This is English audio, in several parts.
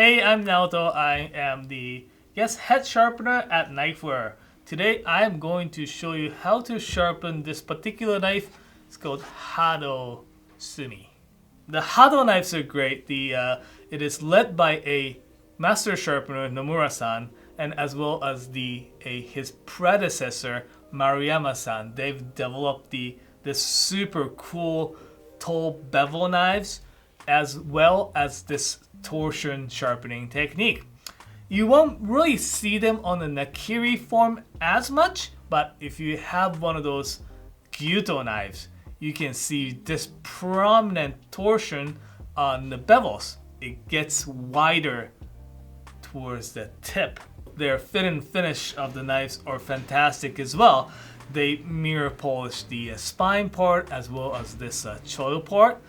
Hey, I'm Naoto. I am the head sharpener at Knifewear. Today I am going to show you how to sharpen this particular knife. It's called Hado Sumi. The Hado knives are great. It is led by a master sharpener, Nomura-san, and as well as his predecessor, Maruyama-san. They've developed this super cool tall bevel knives as well as this torsion sharpening technique. You won't really see them on the nakiri form as much, but if you have one of those gyuto knives, you can see this prominent torsion on the bevels. It gets wider towards the tip. Their fit and finish of the knives are fantastic as well. They mirror polish the spine part as well as this choil part,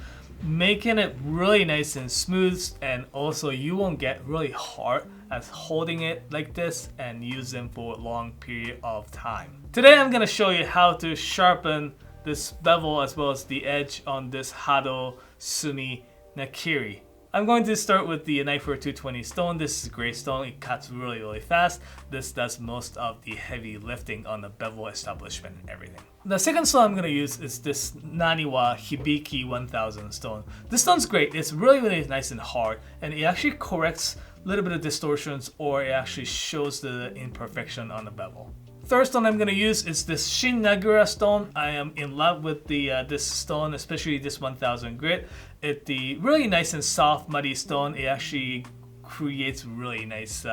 making it really nice and smooth, and also you won't get really hard as holding it like this and use them for a long period of time. Today I'm going to show you how to sharpen this bevel as well as the edge on this Hado Sumi nakiri. I'm going to start with the Knifewear 220 stone. This is a great stone. It cuts really fast. This does most of the heavy lifting on the bevel establishment and everything. The second stone I'm going to use is this Naniwa Hibiki 1000 stone. This stone's great. It's really nice and hard, and it actually corrects a little bit of distortions, or it actually shows the imperfection on the bevel. Third stone I'm going to use is this Shin Nagura stone. I am in love with this stone, especially this 1000 grit. It's the really nice and soft muddy stone. It actually creates really nice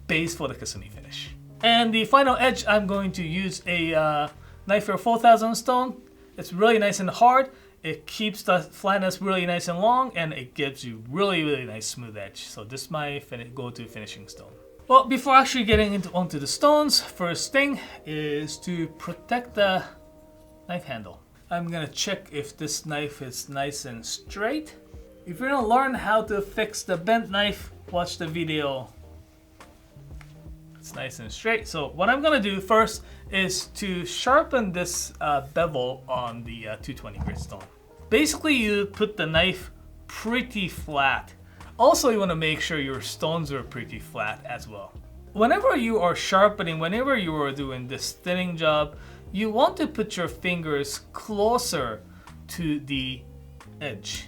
base for the Kasumi finish. And the final edge, I'm going to use a Knifewear 4000 stone. It's really nice and hard. It keeps the flatness really nice and long, and it gives you really nice smooth edge. So this is my go-to finishing stone. Well, before actually getting onto the stones, first thing is to protect the knife handle. I'm gonna check if this knife is nice and straight. If you don't learn how to fix the bent knife, watch the video. It's nice and straight. So what I'm gonna do first is to sharpen this bevel on the 220 grit stone. Basically, you put the knife pretty flat. Also, you want to make sure your stones are pretty flat as well. Whenever you are sharpening, whenever you are doing this thinning job, you want to put your fingers closer to the edge.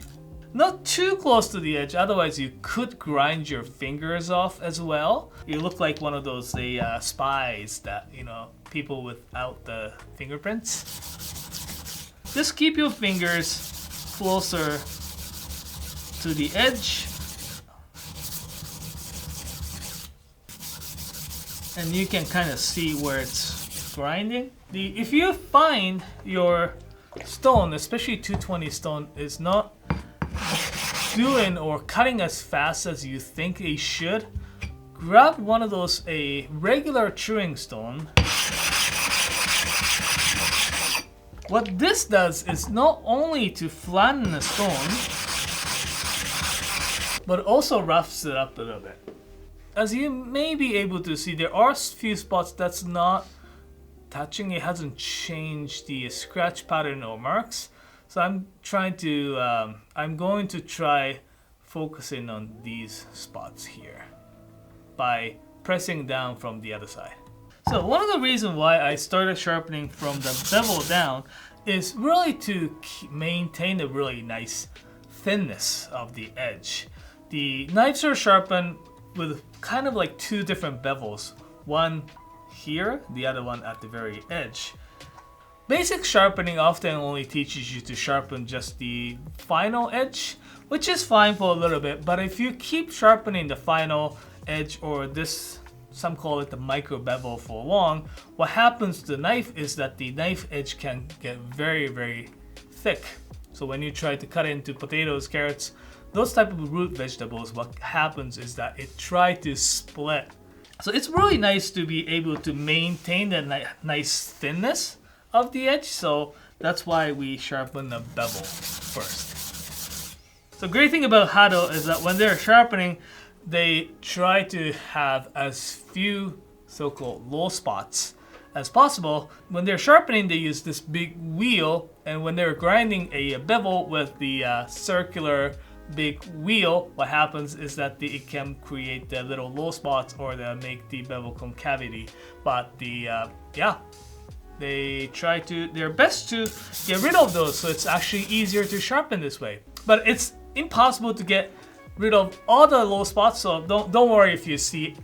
Not too close to the edge, otherwise you could grind your fingers off as well. You look like one of those spies that, people without the fingerprints. Just keep your fingers closer to the edge. And you can kind of see where it's grinding. If you find your stone, especially 220 stone, is not doing or cutting as fast as you think it should, grab one of those, a regular chewing stone. What this does is not only to flatten the stone, but also roughs it up a little bit. As you may be able to see, there are a few spots that's not touching. It hasn't changed the scratch pattern or marks. So I'm going to try focusing on these spots here by pressing down from the other side. So one of the reasons why I started sharpening from the bevel down is really to maintain a really nice thinness of the edge. The knives are sharpened with kind of like two different bevels. One here, the other one at the very edge. Basic sharpening often only teaches you to sharpen just the final edge, which is fine for a little bit, but if you keep sharpening the final edge, or this, some call it the micro bevel, for long, what happens to the knife is that the knife edge can get very thick. So when you try to cut into potatoes, carrots, those type of root vegetables, what happens is that it tries to split. So it's really nice to be able to maintain the nice thinness of the edge. So that's why we sharpen the bevel first. So great thing about Hado is that when they're sharpening, they try to have as few so-called low spots as possible. When they're sharpening, they use this big wheel, and when they're grinding a bevel with the circular big wheel, what happens is that it can create the little low spots or make the bevel concavity. But they try their best to get rid of those, so it's actually easier to sharpen this way. But it's impossible to get rid of all the low spots, so don't worry if you see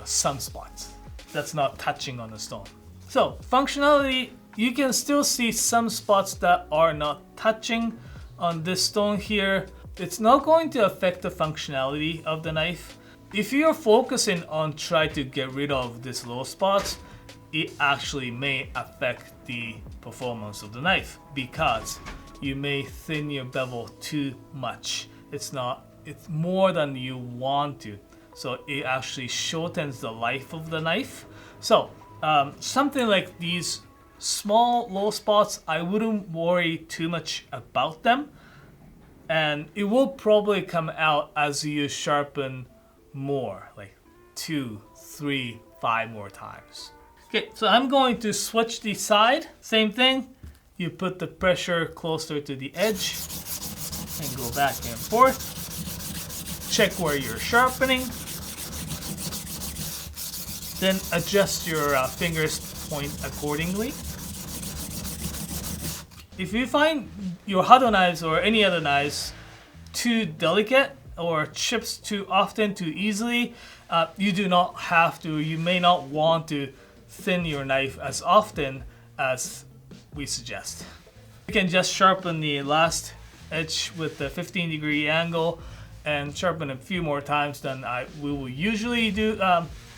some spots that's not touching on the stone. So functionality, you can still see some spots that are not touching on this stone here. It's not going to affect the functionality of the knife. If you're focusing on trying to get rid of these low spots, it actually may affect the performance of the knife because you may thin your bevel too much. It's more than you want to, so it actually shortens the life of the knife. So something like these small low spots, I wouldn't worry too much about them, and it will probably come out as you sharpen more, like 2, 3, 5 more times. Okay, so I'm going to switch the side. Same thing, you put the pressure closer to the edge and go back and forth. Check where you're sharpening. Then adjust your fingers point accordingly. If you find your Hado knives or any other knives too delicate or chips too often, too easily, you do not have to, you may not want to thin your knife as often as we suggest. You can just sharpen the last edge with the 15-degree angle and sharpen a few more times than we will usually do.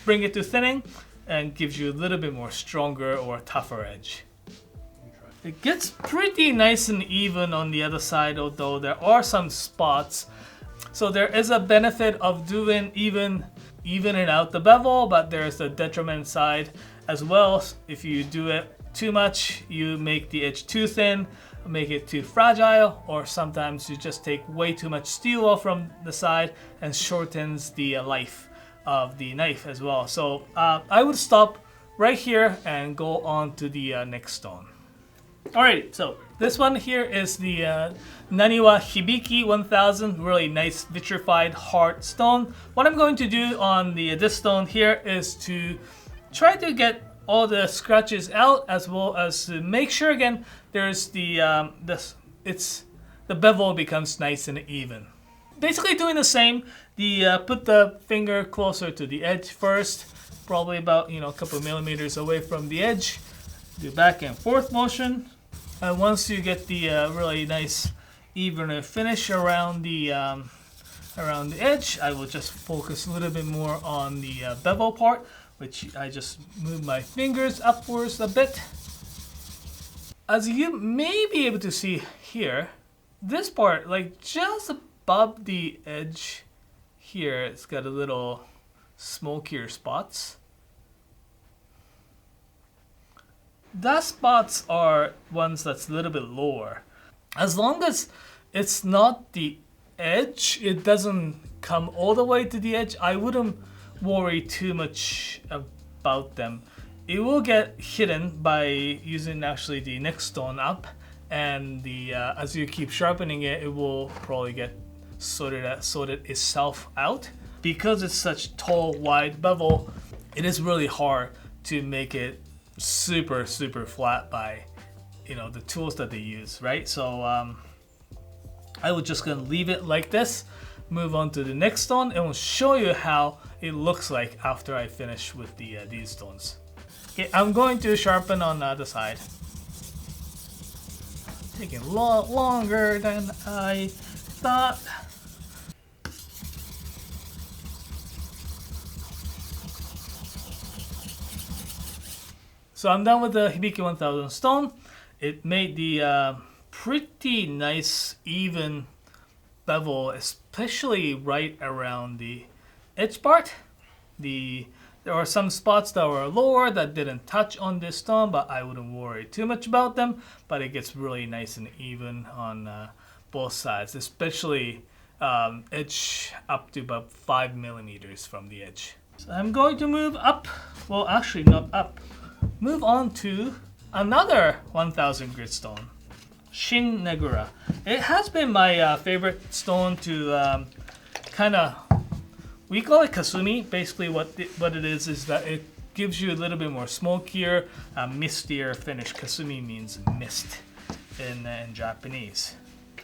Bring it to thinning and gives you a little bit more stronger or tougher edge. It gets pretty nice and even on the other side, although there are some spots. So there is a benefit of doing evening out the bevel, but there's a detriment side as well. If you do it too much, you make the edge too thin, make it too fragile, or sometimes you just take way too much steel off from the side and shortens the life of the knife as well. So I would stop right here and go on to the next stone. Alright, so this one here is the Naniwa Hibiki 1000, really nice vitrified hard stone. What I'm going to do on this stone here is to try to get all the scratches out, as well as to make sure again there's the bevel becomes nice and even. Basically doing the same. Put the finger closer to the edge first, probably about a couple millimeters away from the edge. Do back and forth motion, and once you get the really nice even finish around the edge, I will just focus a little bit more on the bevel part, which I just move my fingers upwards a bit. As you may be able to see here, this part, like just above the edge here, it's got a little smokier spots. That spots are ones that's a little bit lower. As long as it's not the edge, it doesn't come all the way to the edge, I wouldn't worry too much about them. It will get hidden by using actually the next stone up, and as you keep sharpening it, it will probably get sorted itself out. Because it's such tall, wide bevel, it is really hard to make it super flat by the tools that they use, right? So I would just gonna leave it like this, move on to the next stone, and we'll show you how it looks like after I finish with these stones. Okay, I'm going to sharpen on the other side. Taking a lot longer than I thought. So I'm done with the Hibiki 1000 stone. It made the pretty nice even bevel, especially right around the edge part. There are some spots that were lower that didn't touch on this stone, but I wouldn't worry too much about them. But it gets really nice and even on both sides, especially edge up to about 5 millimeters from the edge. So I'm going to move up, well actually not up, move on to another 1000 grit stone. Shin Negura. It has been my favorite stone to kind of, we call it Kasumi. Basically what it is that it gives you a little bit more smokier, mistier finish. Kasumi means mist in Japanese.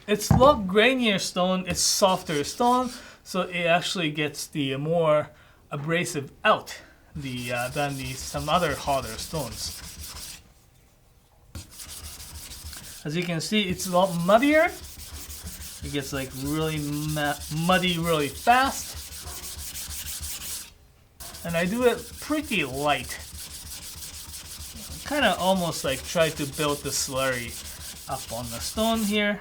It's a lot grainier stone, it's softer stone, so it actually gets the more abrasive out than some other harder stones. As you can see, it's a lot muddier. It gets like really muddy really fast. And I do it pretty light. Kind of almost like try to build the slurry up on the stone here.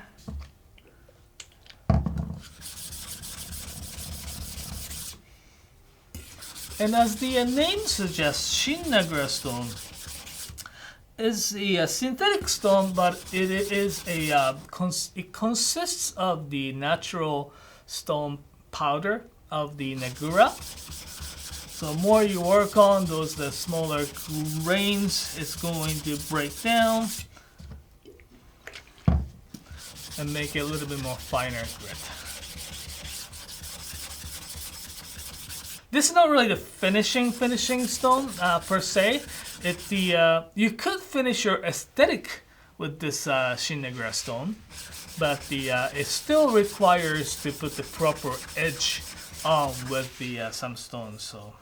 And as the name suggests, Shin Negura stone is a synthetic stone, but it is it consists of the natural stone powder of the Negura. So the more you work on those, the smaller grains it's going to break down and make it a little bit more finer grit. This is not really the finishing stone per se. You could finish your aesthetic with this Shin Negura stone, but it still requires to put the proper edge on with some stones. So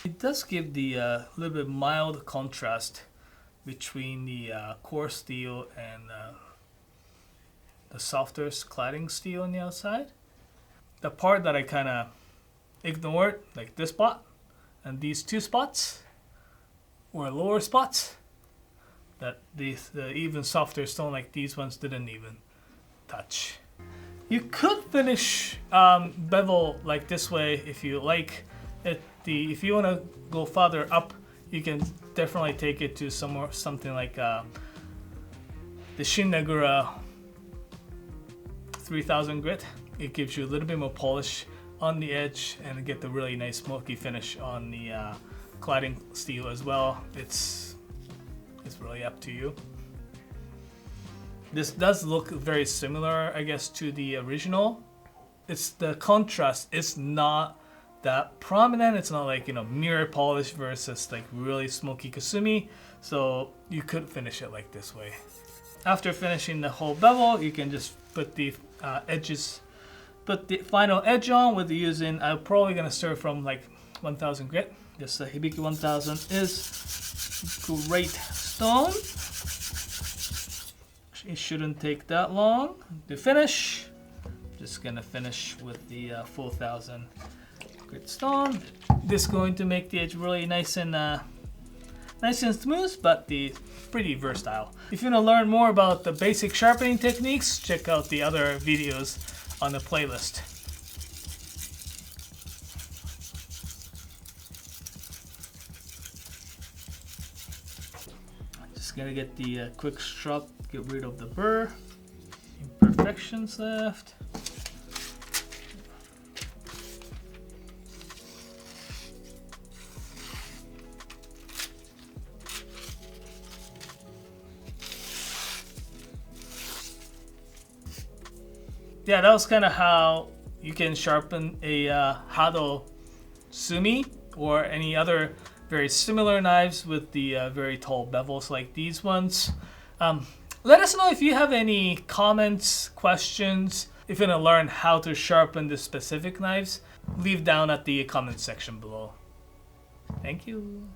it does give the little bit mild contrast between the coarse steel and the softer cladding steel on the outside. The part that I kind of ignored, like this spot and these two spots, or lower spots, that the even softer stone like these ones didn't even touch. You could finish bevel like this way if you like it. If you want to go farther up, you can definitely take it to something like the Shin Negura 3000 grit. It gives you a little bit more polish on the edge and get the really nice smoky finish on the cladding steel as well. It's really up to you. This does look very similar, I guess, to the original. It's the contrast is not that prominent. It's not like, mirror polish versus like really smoky Kasumi. So you could finish it like this way. After finishing the whole bevel, you can just put the edges, put the final edge on with using, I'm probably gonna start from like 1000 grit. This Hibiki 1000 is great stone. It shouldn't take that long to finish. Just gonna finish with the full 1000 grit stone. This is going to make the edge really nice and smooth, but pretty versatile. If you want to learn more about the basic sharpening techniques, check out the other videos on the playlist. Just gonna get the quick strop, get rid of the burr, imperfections left. Yeah, that was kind of how you can sharpen a Hado Sumi or any other very similar knives with the very tall bevels like these ones. Let us know if you have any comments, questions. If you want to learn how to sharpen the specific knives, leave down at the comment section below. Thank you.